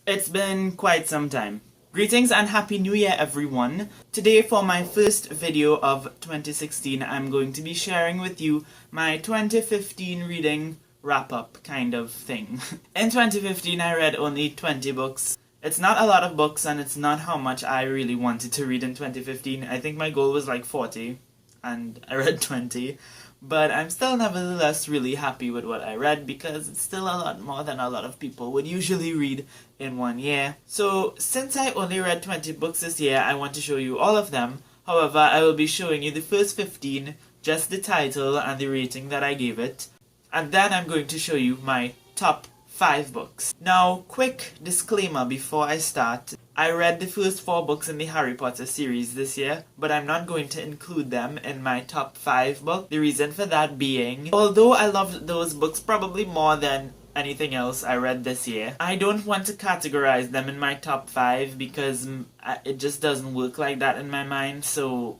It's been quite some time. Greetings and Happy New Year, everyone. Today, for my first video of 2016, I'm going to be sharing with you my 2015 reading wrap-up kind of thing. In 2015, I read only 20 books. It's not a lot of books, and it's not how much I really wanted to read in 2015. I think my goal was like 40, and I read 20. But I'm still nevertheless really happy with what I read because it's still a lot more than a lot of people would usually read in one year. So since I only read 20 books this year, I want to show you all of them. However, I will be showing you the first 15, just the title and the rating that I gave it. And then I'm going to show you my top 5 books. Now, quick disclaimer before I start. I read the first 4 books in the Harry Potter series this year, but I'm not going to include them in my top 5 book. The reason for that being, although I loved those books probably more than anything else I read this year, I don't want to categorize them in my top 5 because it just doesn't work like that in my mind, so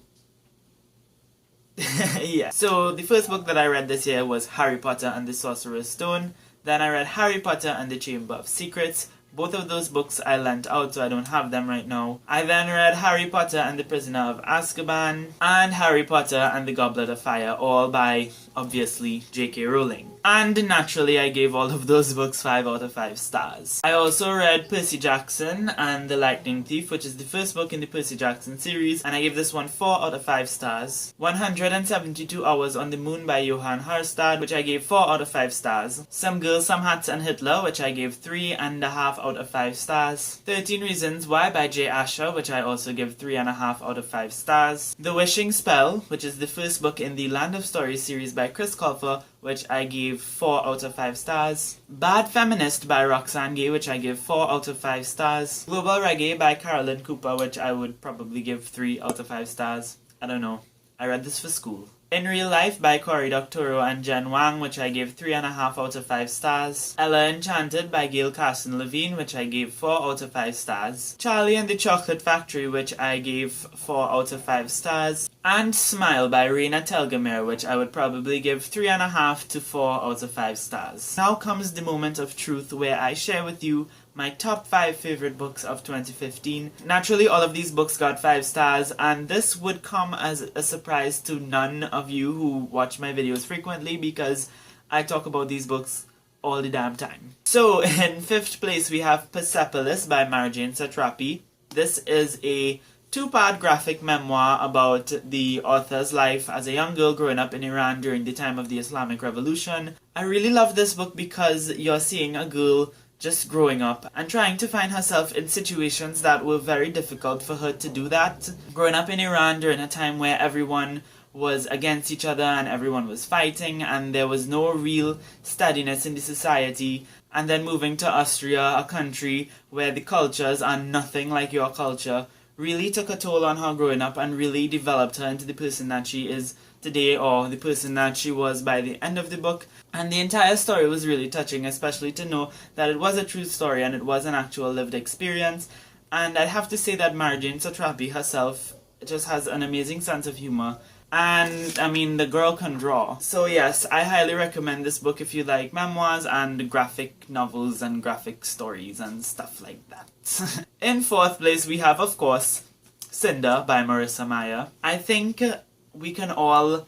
yeah. So the first book that I read this year was Harry Potter and the Sorcerer's Stone. Then I read Harry Potter and the Chamber of Secrets. Both of those books I lent out, so I don't have them right now. I then read Harry Potter and the Prisoner of Azkaban, and Harry Potter and the Goblet of Fire, all by, obviously, J.K. Rowling. And naturally, I gave all of those books 5 out of 5 stars. I also read Percy Jackson and the Lightning Thief, which is the first book in the Percy Jackson series, and I gave this one 4 out of 5 stars. 172 Hours on the Moon by Johann Harstad, which I gave 4 out of 5 stars. Some Girls, Some Hats and Hitler, which I gave 3.5 out of 5 stars. 13 Reasons Why by Jay Asher, which I also give 3.5 out of 5 stars. The Wishing Spell, which is the first book in the Land of Stories series by Chris Colfer, which I gave 4 out of 5 stars. Bad Feminist by Roxane Gay, which I give 4 out of 5 stars. Global Reggae by Carolyn Cooper, which I would probably give 3 out of 5 stars. I don't know. I read this for school. In Real Life by Cory Doctorow and Jen Wang, which I gave 3.5 out of 5 stars. Ella Enchanted by Gail Carson Levine, which I gave 4 out of 5 stars. Charlie and the Chocolate Factory, which I gave 4 out of 5 stars. And Smile by Raina Telgemeier, which I would probably give 3.5 to 4 out of 5 stars. Now comes the moment of truth where I share with you my top 5 favorite books of 2015. Naturally, all of these books got 5 stars, and this would come as a surprise to none of you who watch my videos frequently because I talk about these books all the damn time. So, in 5th place we have Persepolis by Marjane Satrapi. This is a 2-part graphic memoir about the author's life as a young girl growing up in Iran during the time of the Islamic Revolution. I really love this book because you're seeing a girl just growing up and trying to find herself in situations that were very difficult for her to do that. Growing up in Iran during a time where everyone was against each other and everyone was fighting and there was no real steadiness in the society, and then moving to Austria, a country where the cultures are nothing like your culture, really took a toll on her growing up and really developed her into the person that she is today, or the person that she was by the end of the book. And the entire story was really touching, especially to know that it was a true story and it was an actual lived experience. And I have to say that Marjane Satrapi herself just has an amazing sense of humor. And, I mean, the girl can draw. So yes, I highly recommend this book if you like memoirs and graphic novels and graphic stories and stuff like that. In 4th place we have, of course, Cinder by Marissa Meyer. I think we can all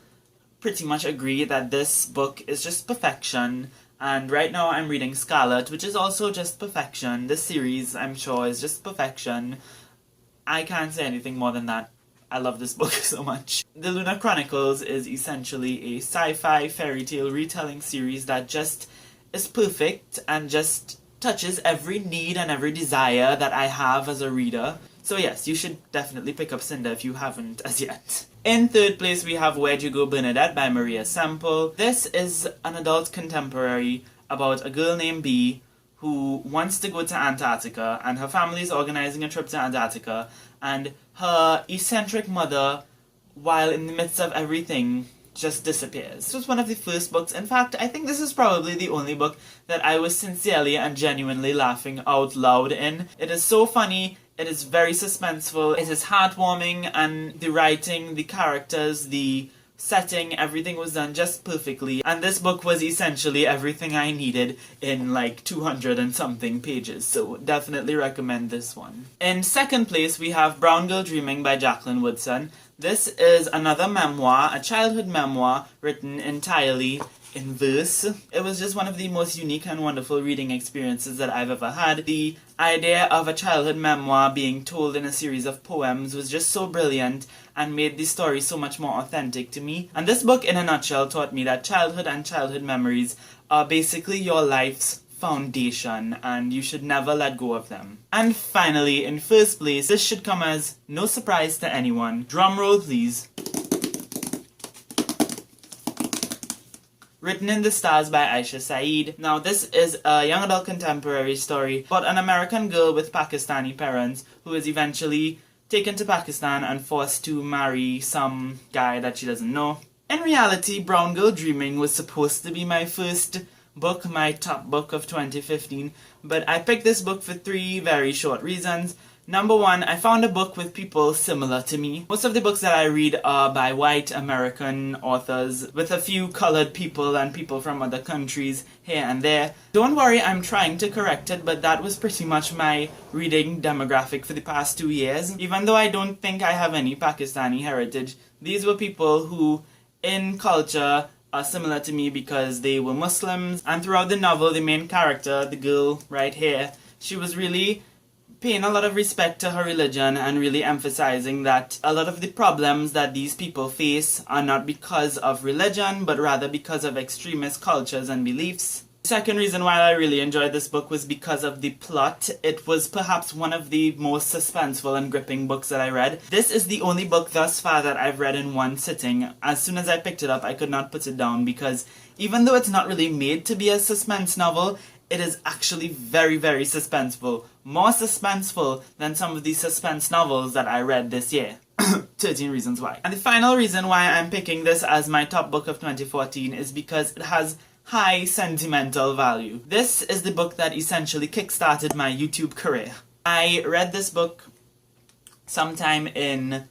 pretty much agree that this book is just perfection, and right now I'm reading Scarlet, which is also just perfection. This series, I'm sure, is just perfection. I can't say anything more than that. I love this book so much. The Lunar Chronicles is essentially a sci-fi fairy tale retelling series that just is perfect and just touches every need and every desire that I have as a reader. So yes, you should definitely pick up Cinder if you haven't as yet. In 3rd place we have Where'd You Go, Bernadette by Maria Semple. This is an adult contemporary about a girl named Bee who wants to go to Antarctica, and her family is organizing a trip to Antarctica, and her eccentric mother, while in the midst of everything, just disappears. This was one of the first books. In fact, I think this is probably the only book that I was sincerely and genuinely laughing out loud in. It is so funny, it is very suspenseful, it is heartwarming, and the writing, the characters, the setting, everything was done just perfectly, and this book was essentially everything I needed in like 200 and something pages, so definitely recommend this one. In second place, we have Brown Girl Dreaming by Jacqueline Woodson. This is another memoir, a childhood memoir written entirely in verse. It was just one of the most unique and wonderful reading experiences that I've ever had. The idea of a childhood memoir being told in a series of poems was just so brilliant and made the story so much more authentic to me. And this book, in a nutshell, taught me that childhood and childhood memories are basically your life's foundation, and you should never let go of them. And finally, in first place, this should come as no surprise to anyone. Drumroll please. Written in the Stars by Aisha Saeed. Now, this is a young adult contemporary story about an American girl with Pakistani parents who is eventually taken to Pakistan and forced to marry some guy that she doesn't know. In reality, Brown Girl Dreaming was supposed to be my first book, my top book of 2015, but I picked this book for 3 very short reasons. Number 1, I found a book with people similar to me. Most of the books that I read are by white American authors, with a few colored people and people from other countries here and there. Don't worry, I'm trying to correct it, but that was pretty much my reading demographic for the past 2 years. Even though I don't think I have any Pakistani heritage, these were people who, in culture, are similar to me because they were Muslims. And throughout the novel, the main character, the girl right here, she was really paying a lot of respect to her religion and really emphasizing that a lot of the problems that these people face are not because of religion, but rather because of extremist cultures and beliefs. The second reason why I really enjoyed this book was because of the plot. It was perhaps one of the most suspenseful and gripping books that I read. This is the only book thus far that I've read in one sitting. As soon as I picked it up, I could not put it down because even though it's not really made to be a suspense novel, it is actually very, very suspenseful. More suspenseful than some of the suspense novels that I read this year. 13 Reasons Why. And the final reason why I'm picking this as my top book of 2014 is because it has high sentimental value. This is the book that essentially kickstarted my YouTube career. I read this book sometime in,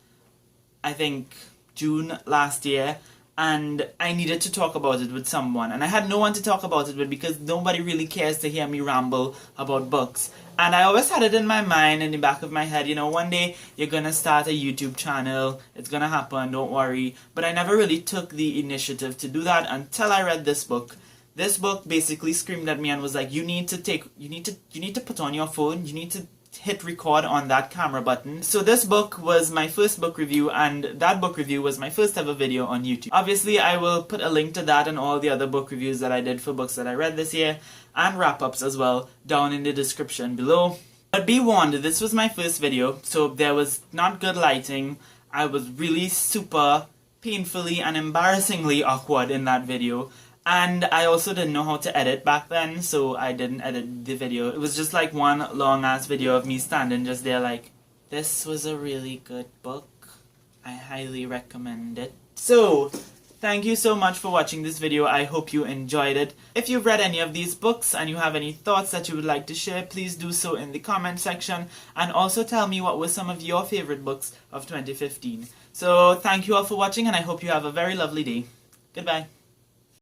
I think, June last year, and I needed to talk about it with someone. And I had no one to talk about it with because nobody really cares to hear me ramble about books. And I always had it in my mind, in the back of my head, you know, one day you're gonna start a YouTube channel, it's gonna happen, don't worry. But I never really took the initiative to do that until I read this book. This book basically screamed at me and was like, you need to put on your phone, you need to hit record on that camera button. So this book was my first book review, and that book review was my first ever video on YouTube. Obviously, I will put a link to that and all the other book reviews that I did for books that I read this year, and wrap-ups as well, down in the description below. But be warned, this was my first video, so there was not good lighting. I was really super painfully and embarrassingly awkward in that video. And I also didn't know how to edit back then, so I didn't edit the video. It was just like one long-ass video of me standing just there like, this was a really good book. I highly recommend it. So, thank you so much for watching this video. I hope you enjoyed it. If you've read any of these books and you have any thoughts that you would like to share, please do so in the comment section. And also tell me what were some of your favorite books of 2015. So, thank you all for watching, and I hope you have a very lovely day. Goodbye.